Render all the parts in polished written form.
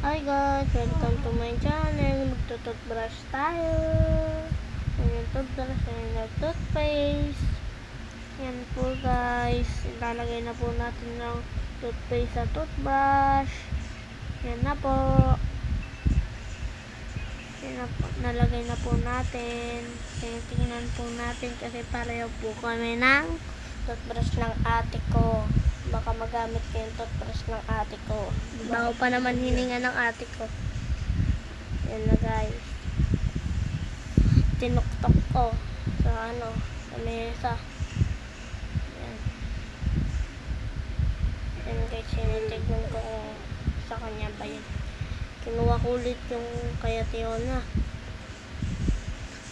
Hi guys, welcome to my channel. Magtututbrush tayo. Yan yung toothbrush, yan yung toothpaste. Yan po guys, ilalagay na po natin ng toothpaste sa toothbrush. Yan na po. Yan na po, nalagay na po natin. Tingnan po natin kasi pareho po kami ng toothbrush ng ate ko. Baka magamit ko yung toothbrush ng ate ko. Bago pa naman hininga ng ate ko. Yan na guys. Tinuktok ko sa sa mesa. Yan. Yan guys, sinitignan ko kung sa kanya ba yun. Kinuha ko ulit yung kaya Tiona.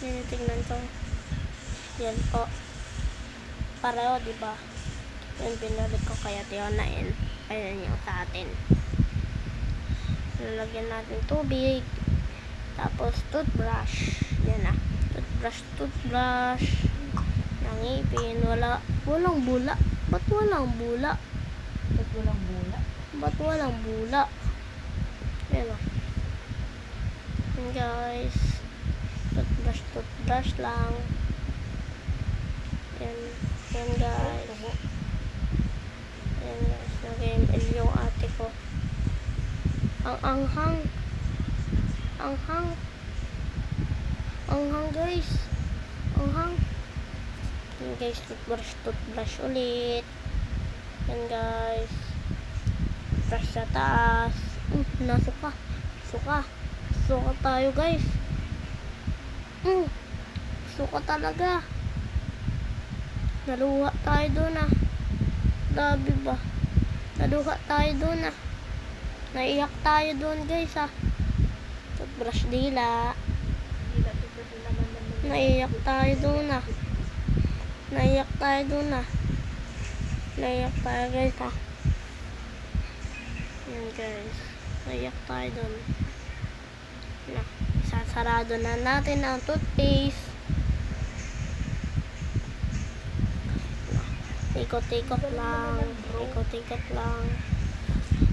Sinitignan ko. Yan po. Pareho, diba? Yan, binalik ko kaya Tiona. Ayan yung sa atin. Lalagyan natin tubig. Tapos toothbrush. Yan na. Toothbrush. Nangipin. Walang bula. Ba't walang bula? Ba't walang bula? Yan o. Yan guys. Toothbrush lang. Yan guys. Yan guys. Nag-ML yung ate ko. Ang anghang guys. Yan guys, toothbrush ulit. Yan guys. Brush sa taas. Suka tayo guys. Suka talaga. Naluha tayo doon Grabe ba? Naluha tayo doon Naiyak tayo doon guys Toothbrush dila. Naiyak tayo doon Naiyak tayo guys Yan guys. Naiyak tayo doon. Sasarado na natin ang toothpaste. Ikot-ikot lang.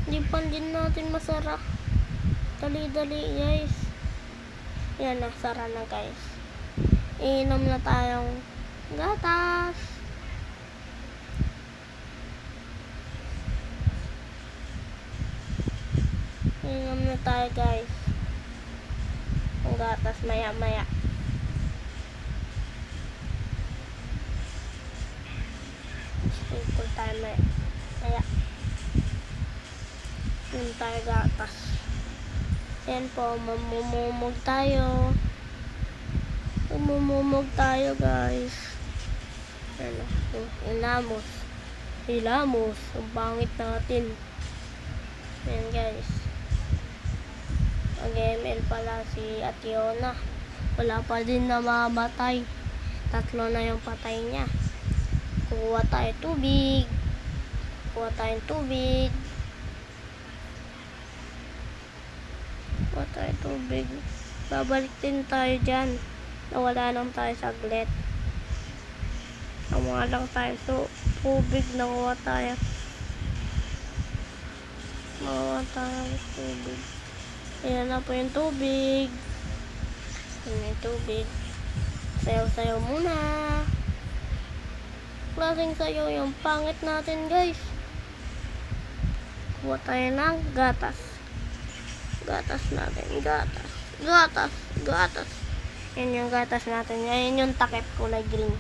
Hindi pa din natin masara. Dali-dali guys. Yan sara na guys. Inom na tayong gatas. Inom na tayo guys. Ang gatas maya-maya. Sprinkle tayo maya. Yun tayo gatas. Yan po, mamumumog tayo. Guys. Hilamos. Ang pangit natin. Yan guys. Mag-ML pala si Ationa. Wala pa din namamatay. 3 na yung patay niya. Kukuha tayo tubig. Babalik din tayo dyan. Nawala lang tayo saglit. Nakuha lang tayo. So, tubig. Nakuha tayo tubig. Ayan na po yung tubig. Sayaw-sayaw muna. Klaseng sayaw yung pangit natin guys. Kuha tayo ng gatas. Gatas. Yan yung gatas natin. Yan yung takip kulay green.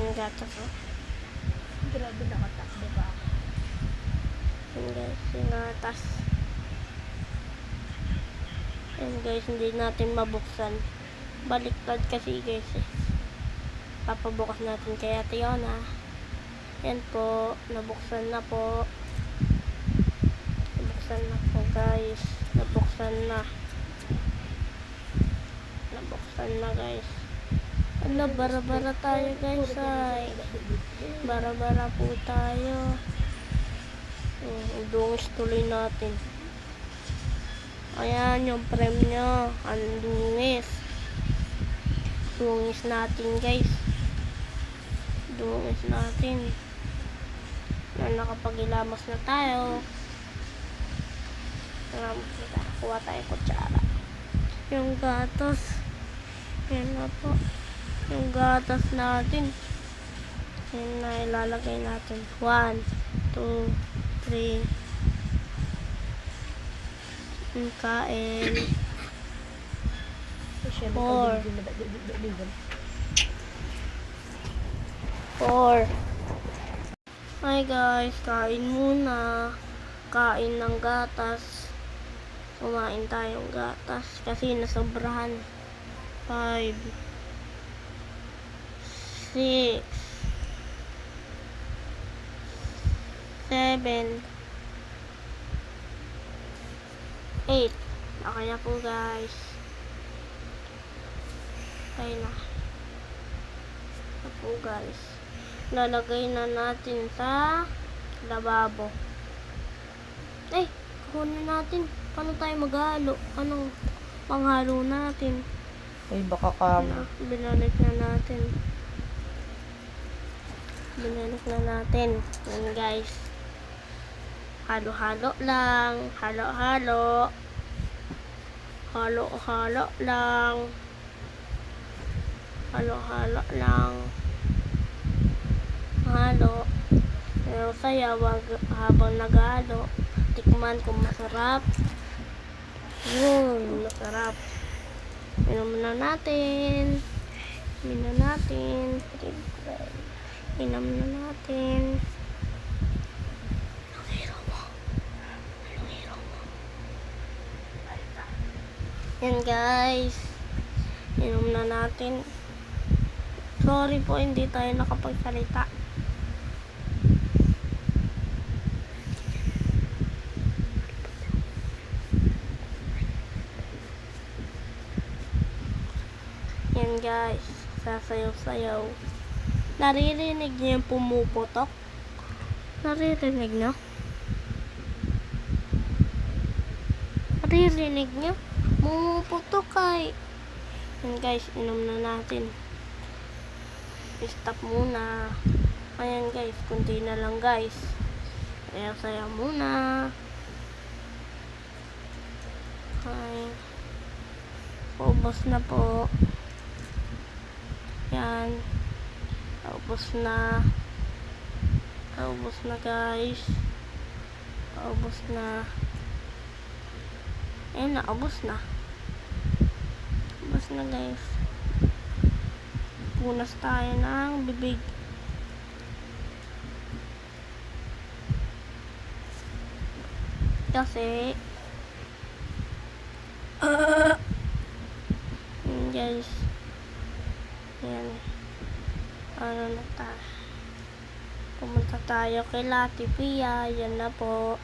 Yung gatas Grabe nakatakbo ba ako? Yan guys, yung gatas. Yan guys, hindi natin mabuksan. Baliktad kasi guys Papabukas natin kay Ationa. Yan po, nabuksan na po guys. Nabuksan na guys. Bara-bara tayo guys Bara-bara po tayo. Dungis tuloy natin. Ayan yung frame nya. Ang dungis natin guys. nakapag-ilamos na tayo. Kuha tayo kutsara. Yung gatas. Yan na po. Yung gatas natin. Yan na ilalagay natin. 1, 2, 3. Yung kain. Four. 4. Hi guys, kain muna. Kain ng gatas. Kumain tayong gatas kasi nasobrahan. 5, 6, 7, 8. Okay na po guys. Okay na. Ito po guys. Lalagay na natin sa lababo. Kunin natin. Paano tayo maghalo? Anong panghalo natin? Baka ka. Binalik na natin. Yan guys. Halo-halo lang. Halo-halo. Halo-halo lang. Halo-halo lang. Halo. Pero saya habang naghalo. Tikman kung masarap. Yun, masarap. Inom na natin. Inom na natin. Yan guys. Inom na natin. Sorry po, hindi tayo nakapagsalita. Yan guys, sasayaw-sayaw. Naririnig niyo yung pumuputok? Naririnig niyo? Naririnig niyo? Pumuputok ay. Yan guys, inom na natin. Stop muna. Ayan guys, kunti na lang guys. Sayaw-sayaw muna. Ay. Ubos na po. Yan. Ubos na. Ubos na guys. Ubos na. Ayan na, ubos na. Ubos na guys. Punas tayo ng bibig. Kasi guys. Yan. Ano na tayo? Pumunta tayo kay Lati Pia. Yan na po.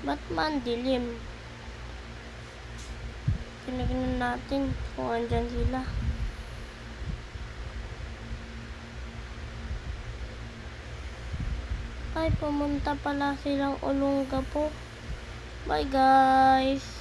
Ba't man dilim? Tinignan natin kung andyan sila. Ay, pumunta pala silang Olonga po. Bye guys.